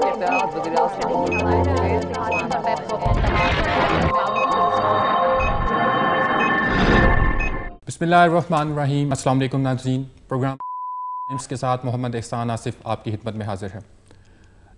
बिस्मिल्लाहिर्रहमानिर्रहीम। अस्सलाम वालेकुम नाज़रीन। प्रोग्राम के साथ मोहम्मद एहसान आसिफ आपकी खिदमत में हाजिर है।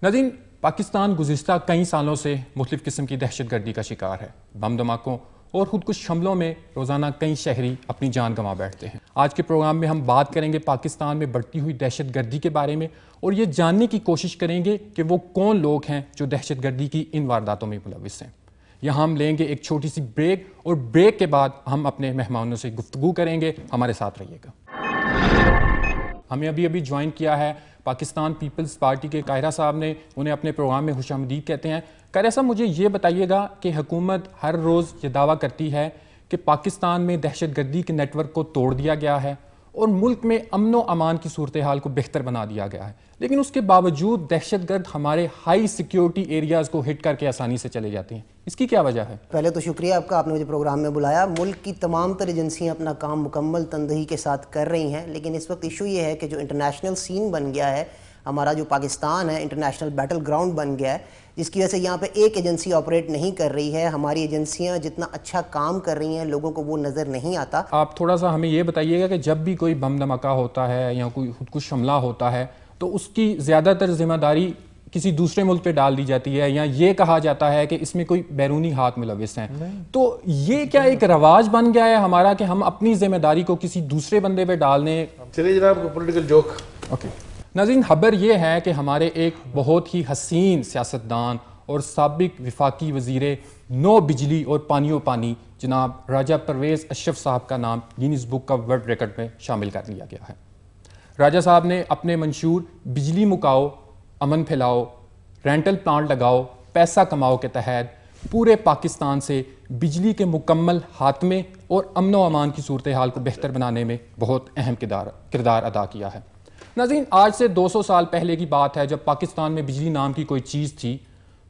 नाज़रीन, पाकिस्तान गुज़िश्ता कई सालों से मुख्तलिफ़ किस्म की दहशत गर्दी का शिकार है। बम धमाकों और ख़ुदकुश हमलों में रोज़ाना कई शहरी अपनी जान गंवा बैठते हैं। आज के प्रोग्राम में हम बात करेंगे पाकिस्तान में बढ़ती हुई दहशत गर्दी के बारे में और ये जानने की कोशिश करेंगे कि वो कौन लोग हैं जो दहशत गर्दी की इन वारदातों में मुलविस हैं। यहाँ हम लेंगे एक छोटी सी ब्रेक और ब्रेक के बाद हम अपने मेहमानों से गुफ्तगू करेंगे। हमारे साथ रहिएगा। हमें अभी अभी ज्वाइन किया है पाकिस्तान पीपल्स पार्टी के कायरा साहब ने। उन्हें अपने प्रोग्राम में खुशामदीद कहते हैं। कायरा साहब, मुझे ये बताइएगा कि हुकूमत हर रोज़ ये दावा करती है कि पाकिस्तान में दहशत गर्दी के नेटवर्क को तोड़ दिया गया है और मुल्क में अमन व अमान की सूरत हाल को बेहतर बना दिया गया है, लेकिन उसके बावजूद दहशत गर्द हमारे हाई सिक्योरिटी एरियाज़ को हिट करके आसानी से चले जाते हैं। इसकी क्या वजह है? पहले तो शुक्रिया आपका, आपने मुझे प्रोग्राम में बुलाया। मुल्क की तमाम तर एजेंसियाँ अपना काम मुकम्मल तंदही के साथ कर रही हैं, लेकिन इस वक्त इशू ये है कि जो इंटरनेशनल सीन बन गया है, हमारा जो पाकिस्तान है इंटरनेशनल बैटल ग्राउंड बन गया है, जिसकी वजह से यहाँ पे एक एजेंसी ऑपरेट नहीं कर रही है। हमारी एजेंसियाँ जितना अच्छा काम कर रही हैं लोगों को वो नज़र नहीं आता। आप थोड़ा सा हमें ये बताइएगा कि जब भी कोई बम धमाका होता है या कोई खुदकुश हमला होता है तो उसकी ज़्यादातर जिम्मेदारी किसी दूसरे मुल्क पे डाल दी जाती है या ये कहा जाता है कि इसमें कोई बैरूनी हाथ मुलविस हैं। तो ये क्या एक रवाज बन गया है हमारा कि हम अपनी जिम्मेदारी को किसी दूसरे बंदे पे डालने? चलिए जनाब, पॉलिटिकल जोक। ओके नाज़रीन, खबर ये है कि हमारे एक बहुत ही हसीन सियासतदान और साबिक वफाकी वज़ीर नो बिजली और पानी पानी जनाब राजा परवेज़ अशरफ साहब का नाम गिनीज बुक का वर्ल्ड रिकॉर्ड में शामिल कर लिया गया है। राजा साहब ने अपने मंशूर बिजली मुकाओ अमन फैलाओ रेंटल प्लांट लगाओ पैसा कमाओ के तहत पूरे पाकिस्तान से बिजली के मुकम्मल खात्मे और अमन व अमान की सूरत हाल को बेहतर बनाने में बहुत अहम किरदार अदा किया है। नाज़रीन, आज से 200 साल पहले की बात है जब पाकिस्तान में बिजली नाम की कोई चीज़ थी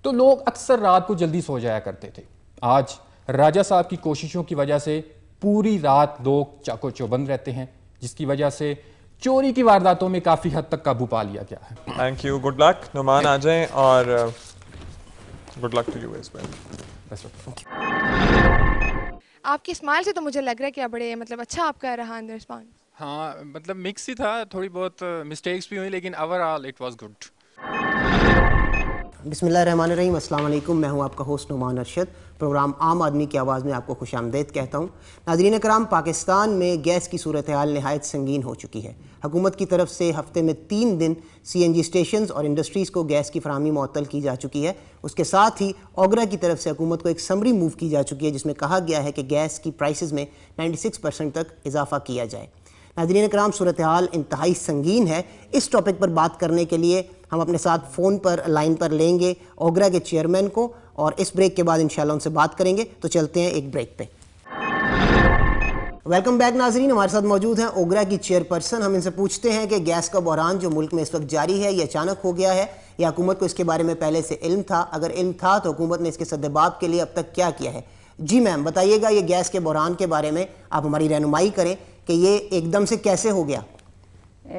तो लोग अक्सर रात को जल्दी सो जाया करते थे। आज राजा साहब की कोशिशों की वजह से पूरी रात लोग चाको चौबंद रहते हैं, जिसकी वजह से चोरी की वारदातों में काफ़ी हद तक काबू पा लिया गया है। Thank you, good luck. Nauman आ जाएं और good luck to you as well. आपकी स्माइल से तो मुझे लग रहा है कि बड़े अच्छा आपका रहा अंदर रिस्पॉन्स। हाँ, मिक्स ही था, थोड़ी बहुत मिस्टेक्स भी हुई, लेकिन ओवरऑल इट वाज गुड। बिस्मिल्लाहिर्रहमानिर्रहीम। अस्सलाम वालेकुम। मैं हूं आपका होस्ट नुमान अरशद। प्रोग्राम आम आदमी की आवाज़ में आपको खुशामदीद कहता हूं। नाज़रीन कराम, पाकिस्तान में गैस की सूरत हाल नहायत संगीन हो चुकी है। हुकूमत की तरफ से हफ्ते में 3 दिन CNG स्टेशंस और इंडस्ट्रीज़ को गैस की फराहमी मुअत्तल की जा चुकी है। उसके साथ ही ओगरा की तरफ से हुकूमत को एक समरी मूव की जा चुकी है जिसमें कहा गया है कि गैस की प्राइसेस में 96% तक इजाफा किया जाए। नाज़रीन कराम, सूरत हाल इंतहाई संगीन है। इस टॉपिक पर बात करने के लिए हम अपने साथ फ़ोन पर लाइन पर लेंगे ओगरा के चेयरमैन को और इस ब्रेक के बाद इंशाल्लाह उनसे बात करेंगे। तो चलते हैं एक ब्रेक पे। वेलकम बैक नाज़रीन, हमारे साथ मौजूद हैं ओगरा की चेयरपर्सन। हम इनसे पूछते हैं कि गैस का बहरान जो मुल्क में इस वक्त जारी है ये अचानक हो गया है या हुकूमत को इसके बारे में पहले से इल्म था? अगर इल्म था तो हुकूमत ने इसके सद्देबाब के लिए अब तक क्या किया है? जी मैम, बताइएगा ये गैस के बहरान के बारे में आप हमारी रहनुमाई करें कि ये एकदम से कैसे हो गया।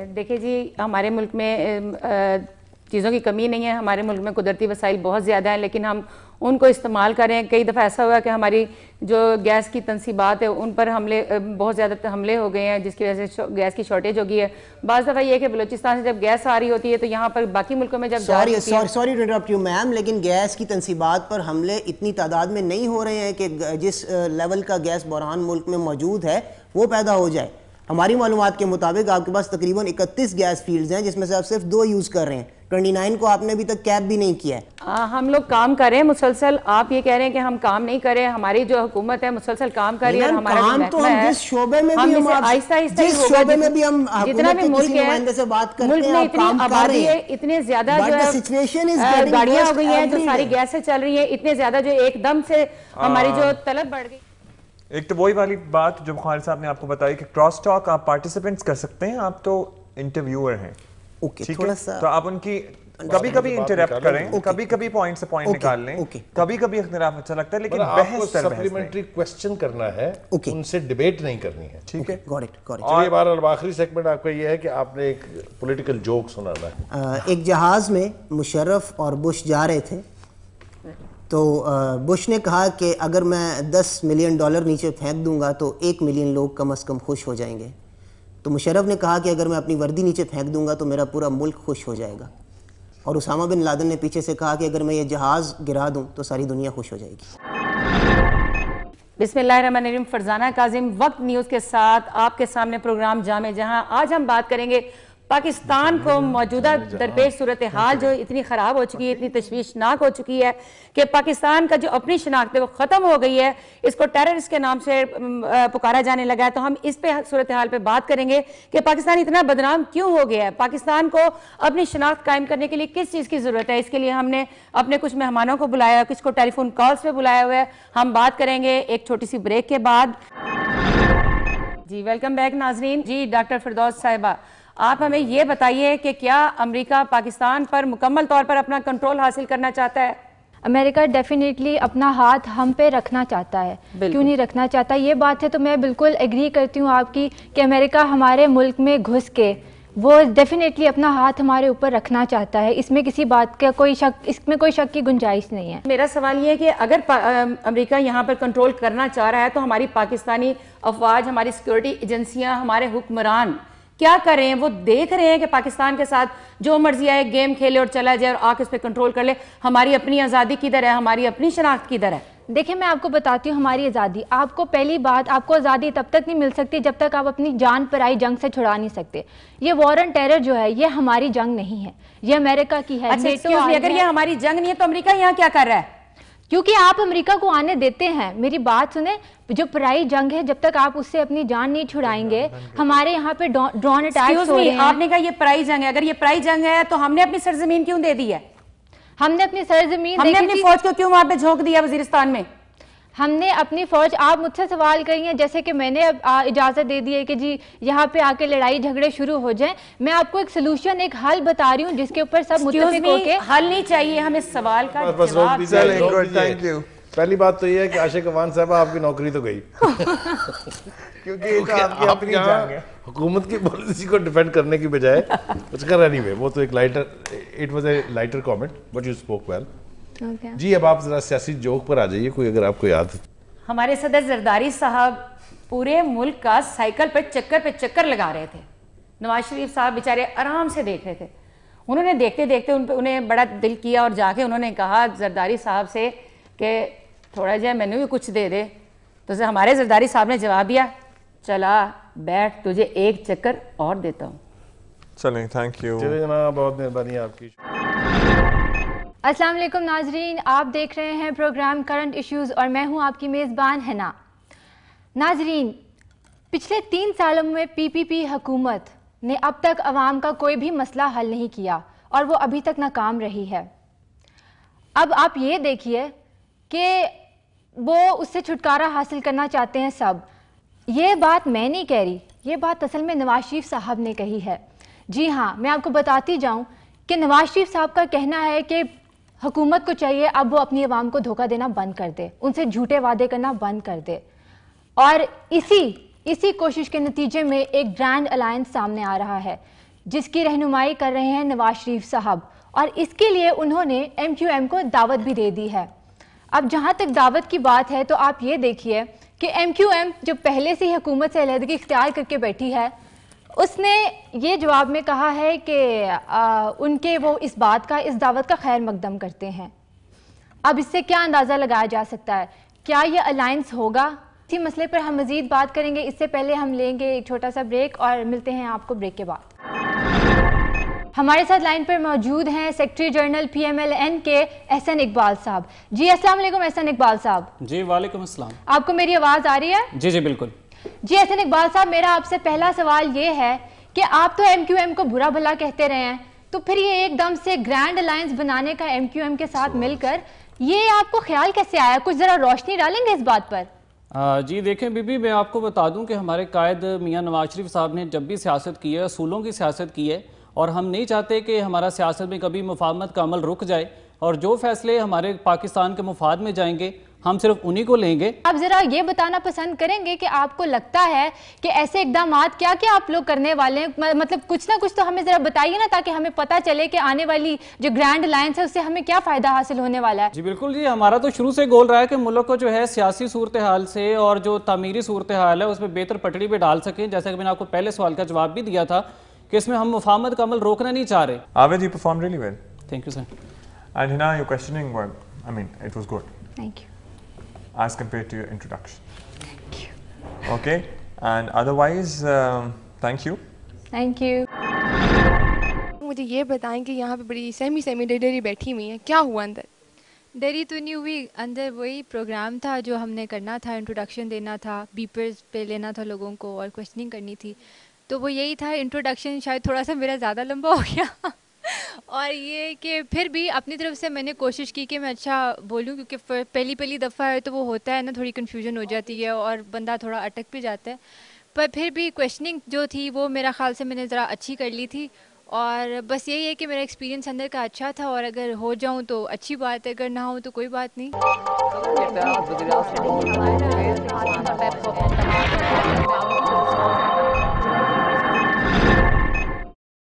देखिए जी, हमारे मुल्क में चीज़ों की कमी नहीं है। हमारे मुल्क में कुदरती वसाइल बहुत ज़्यादा हैं, लेकिन हम उनको इस्तेमाल कर रहे हैं। कई दफ़ा ऐसा हुआ कि हमारी जो गैस की तनसीबात है उन पर बहुत ज़्यादा हमले हो गए हैं, जिसकी वजह से गैस की शॉर्टेज हो गई है। बाज़ दफ़ा ये है कि बलूचिस्तान से जब गैस आ रही होती है तो यहाँ पर बाकी मुल्कों में जब sorry to interrupt you ma'am, लेकिन गैस की तनसीबात पर हमले इतनी तादाद में नहीं हो रहे हैं कि जिस लेवल का गैस बहरान मुल्क में मौजूद है वो पैदा हो जाए। हमारी मालूमात के मुताबिक आपके पास तकरीबन 31 गैस फील्ड्स हैं जिसमें से आप सिर्फ 2 यूज़ कर रहे हैं। 29 को आपने अभी तक कैप भी नहीं किया है। हम लोग काम कर रहे हैं मुसलसल। आप ये कह रहे हैं कि हम काम नहीं कर रहे हैं। हमारी जो हुकूमत है मुसलसल काम कर रही है। हमारा काम तो हम जिस शोबे में भी हम आहिस्ता आहिस्ता जितना भी मुल्क है से बात करते हैं, मुल्क में इतनी आबादी है, इतने ज्यादा जो है गाड़ियां हो गई हैं जो सारी गैसें चल रही है, इतने ज्यादा जो एकदम से हमारी जो तलब बढ़ गई। एक तो वही वाली बात जो बुखारी साहब ने आपको बताई कि क्रॉस टॉक आप पार्टिसिपेंट्स कर सकते हैं, आप तो इंटरव्यूअर हैं। ओके, थोड़ा सा तो आप उनकी कभी कभी इंटरप्ट करें, Okay. कभी कभी पॉइंट से पॉइंट Okay. निकाल लें, Okay. कभी कभी इख्तिलाफ अच्छा लगता है, लेकिन पर आपको बहस तर बहस नहीं। सप्लीमेंट्री क्वेश्चन करना है, Okay. उनसे डिबेट नहीं करनी है। ठीक है। Got it got it. चलिए बार आखिरी सेगमेंट आपका ये है कि आपने एक पॉलिटिकल जोक सुनाना है। एक जहाज़ में मुशर्रफ और बुश जा रहे थे, तो बुश ने कहा कि अगर मैं $10 मिलियन नीचे फेंक दूंगा तो 1 मिलियन लोग कम अज़ कम खुश हो जाएंगे। तो मुशर्रफ ने कहा कि अगर मैं अपनी वर्दी नीचे फेंक दूंगा तो मेरा पूरा मुल्क खुश हो जाएगा। और उसामा बिन लादेन ने पीछे से कहा कि अगर मैं ये जहाज़ गिरा दूं तो सारी दुनिया खुश हो जाएगी। बिस्मिल्लाहिर्रहमानिर्रहीम। फरजाना काजिम वक्त न्यूज़ के साथ आपके सामने प्रोग्राम जामे जहां आज हम बात करेंगे पाकिस्तान को मौजूदा दरपेश सूरत हाल जो इतनी ख़राब हो चुकी है, इतनी तशवीशनाक हो चुकी है कि पाकिस्तान का जो अपनी शनाख्त है वो ख़त्म हो गई है, इसको टेररिस्ट के नाम से पुकारा जाने लगा है। तो हम इस पे सूरत हाल पे बात करेंगे कि पाकिस्तान इतना बदनाम क्यों हो गया है, पाकिस्तान को अपनी शनाख्त कायम करने के लिए किस चीज़ की ज़रूरत है। इसके लिए हमने अपने कुछ मेहमानों को बुलाया, कुछ को टेलीफोन कॉल्स पे बुलाया हुआ है। हम बात करेंगे एक छोटी सी ब्रेक के बाद। जी वेलकम बैक नाजरीन। जी डॉक्टर फिरदौस साहिबा, आप हमें ये बताइए कि क्या अमेरिका पाकिस्तान पर मुकम्मल तौर पर अपना कंट्रोल हासिल करना चाहता है? अमेरिका डेफिनेटली अपना हाथ हम पे रखना चाहता है, क्यों नहीं रखना चाहता। ये बात है तो मैं बिल्कुल एग्री करती हूँ आपकी कि अमेरिका हमारे मुल्क में घुस के वो डेफिनेटली अपना हाथ हमारे ऊपर रखना चाहता है। इसमें किसी बात का कोई शक, इसमें कोई शक की गुंजाइश नहीं है। मेरा सवाल ये है कि अगर अमेरिका यहाँ पर कंट्रोल करना चाह रहा है तो हमारी पाकिस्तानी अफवाज, हमारी सिक्योरिटी एजेंसियाँ, हमारे हुक्मरान क्या कर रहे हैं? वो देख रहे हैं कि पाकिस्तान के साथ जो मर्जी आए गेम खेले और चला जाए और आके उस पर कंट्रोल कर ले। हमारी अपनी आज़ादी किधर है, हमारी अपनी शनाख्त किधर है? देखिए मैं आपको बताती हूँ हमारी आज़ादी। आपको पहली बात, आपको आज़ादी तब तक नहीं मिल सकती जब तक आप अपनी जान पर आई जंग से छुड़ा नहीं सकते। ये वॉर एंड टेरर जो है ये हमारी जंग नहीं है, ये अमेरिका की है। अच्छा excuse me, अगर ये हमारी जंग नहीं है तो अमेरिका यहाँ क्या कर रहा है? क्योंकि आप अमेरिका को आने देते हैं। मेरी बात सुने, जो पराई जंग है जब तक आप उससे अपनी जान नहीं छुड़ाएंगे, हमारे यहाँ पे ड्रोन अटैक्स हो रहे हैं। आपने कहा ये पराई जंग है, अगर ये पराई जंग है तो हमने अपनी सरजमीन क्यों दे दी है? हमने अपनी सरजमीन, हमने अपनी फौज को क्यों वहां पे झोंक दिया वजीरिस्तान में? हमने अपनी फौज, आप मुझसे सवाल करेंगे जैसे कि मैंने इजाज़त दे दी है कि जी यहाँ पे आके लड़ाई झगड़े शुरू हो जाएं। मैं आपको एक सलूशन, एक हल बता रही हूँ जिसके ऊपर सब मुत्तफिक होके। हल नहीं चाहिए हमें, सवाल का जवाब। Thank you. पहली बात तो ये है कि आशिक अमान साहब आपकी नौकरी तो गई क्योंकि ये तो आपकी आप अपनी यहाँ जंग है। हुकूमत की पॉलिसी को डिफेंड करने की बजाय कुछ कर एनीवे, वो तो एक lighter, it was a lighter comment but you spoke well. जी अब आप जरा सियासी जोक पर आ जाइए, कोई अगर आपको याद है। हमारे सदर जरदारी साहब पूरे मुल्क का साइकिल पे चक्कर लगा रहे थे। नवाज शरीफ साहब बेचारे आराम से देख रहे थे। उन्होंने देखते देखते उन्हें बड़ा दिल किया और जाके उन्होंने कहा जरदारी साहब से कि थोड़ा जाए मैंने भी कुछ दे दे। तो हमारे जरदारी साहब ने जवाब दिया, चला बैठ, तुझे एक चक्कर और देता हूँ। चलें, थैंक यू। चलिए जनाब, बहुत मेहरबानी आपकी। अस्सलाम वालेकुम नाजरीन, आप देख रहे हैं प्रोग्राम करंट इश्यूज़ और मैं हूं आपकी मेज़बान हिना। नाजरीन, पिछले 3 सालों में पीपीपी हुकूमत ने अब तक अवाम का कोई भी मसला हल नहीं किया और वो अभी तक नाकाम रही है। अब आप ये देखिए कि वो उससे छुटकारा हासिल करना चाहते हैं सब। ये बात मैं नहीं कह रही, ये बात असल में नवाज शरीफ साहब ने कही है। जी हाँ, मैं आपको बताती जाऊँ कि नवाज शरीफ साहब का कहना है कि हुकूमत को चाहिए अब वो अपनी आवाम को धोखा देना बंद कर दे, उनसे झूठे वादे करना बंद कर दे। और इसी कोशिश के नतीजे में एक ग्रैंड अलायंस सामने आ रहा है जिसकी रहनुमाई कर रहे हैं नवाज शरीफ साहब, और इसके लिए उन्होंने MQM को दावत भी दे दी है। अब जहाँ तक दावत की बात है तो आप ये देखिए कि MQM जो पहले से ही हुकूमत से अलहदगी इख्तियार करके बैठी है, उसने ये जवाब में कहा है कि उनके वो इस दावत का खैर मकदम करते हैं। अब इससे क्या अंदाज़ा लगाया जा सकता है, क्या ये अलायंस होगा? इसी मसले पर हम मज़ीद बात करेंगे। इससे पहले हम लेंगे एक छोटा सा ब्रेक और मिलते हैं आपको ब्रेक के बाद। हमारे साथ लाइन पर मौजूद हैं सेक्रेटरी जनरल PMLN के एहसन इकबाल साहब। जी अस्सलाम वालेकुम एहसन इकबाल साहब। जी वालेकुम अस्सलाम। आपको मेरी आवाज़ आ रही है? जी जी बिल्कुल। जी एहसन इकबाल साहब, मेरा आपसे पहला सवाल ये है कि आप तो MQM को बुरा भला कहते रहे हैं, तो फिर ये एकदम से ग्रैंड अलायंस बनाने का MQM के साथ मिलकर, ये आपको ख्याल कैसे आया? कुछ ज़रा रोशनी डालेंगे इस बात पर? जी देखें बीबी, मैं आपको बता दूं कि हमारे कायद मियां नवाज शरीफ साहब ने जब भी सियासत की है, असूलों की सियासत की है, और हम नहीं चाहते कि हमारा सियासत में कभी मुफाहमत का अमल रुक जाए, और जो फैसले हमारे पाकिस्तान के मुफाद में जाएंगे हम सिर्फ उन्हीं को लेंगे। आप ज़रा ये बताना पसंद करेंगे कि आपको लगता है कि ऐसे इकदामात क्या क्या आप लोग करने वाले हैं, मतलब कुछ ना कुछ तो हमें ज़रा बताइए ना, ताकि हमें पता चले कि आने वाली जो ग्रैंड अलायंस है उससे हमें क्या फ़ायदा हासिल होने वाला है। जी बिल्कुल जी, हमारा तो शुरू से गोल रहा है कि मुल्क को जो है सियासी सूरत हाल से और जो तामीरी सूरत हाल है उसमें बेहतर पटड़ी पे डाल सकें। जैसा कि मैंने आपको पहले सवाल का जवाब भी दिया था कि इसमें हम मुफाहमत का अमल रोकना नहीं चाह रहे। Aved, you performed really well. Thank you sir. And Hina, your questioning was, I mean, it was good thank you. as compared to your introduction. Thank you. Okay, and otherwise, thank you. Thank you. मुझे ये बताएं कि यहाँ पे बड़ी semi डरी बैठी हुई है, क्या हुआ अंदर? डरी तो नहीं हुई, अंदर वही प्रोग्राम था जो हमने करना था, इंट्रोडक्शन देना था, बीपर्स पे लेना था लोगों को और क्वेश्चनिंग करनी थी, तो वो यही था इंट्रोडक्शन। शायद थोड़ा सा मेरा ज़्यादा लंबा हो गया और ये कि फिर भी अपनी तरफ से मैंने कोशिश की कि मैं अच्छा बोलूं, क्योंकि पहली दफ़ा है तो वो होता है ना, थोड़ी कन्फ्यूजन हो जाती है और बंदा थोड़ा अटक भी जाता है, पर फिर भी क्वेश्चनिंग जो थी वो मेरा ख्याल से मैंने ज़रा अच्छी कर ली थी। और बस यही है कि मेरा एक्सपीरियंस अंदर का अच्छा था, और अगर हो जाऊं तो अच्छी बात है, अगर ना हो तो कोई बात नहीं।